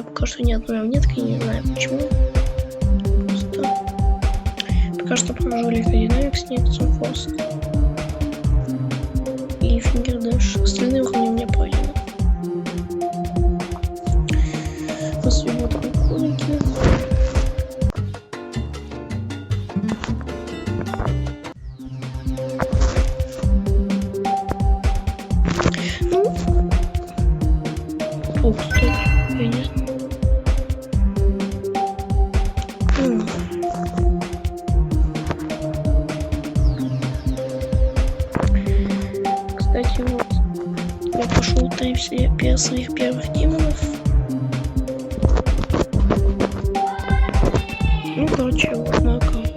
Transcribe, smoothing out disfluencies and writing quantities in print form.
открываю пока что ни одной монетки, не знаю почему. Просто пока что прохожу Ликодинамикс, Нексон Фост и Фингердэш. Остальные уровни у меня пройдены. После вот кубики. Ну, ух ты, я не знаю. Кстати, вот я пошел 3 своих первых демонов. Ну, короче, вот нокаут.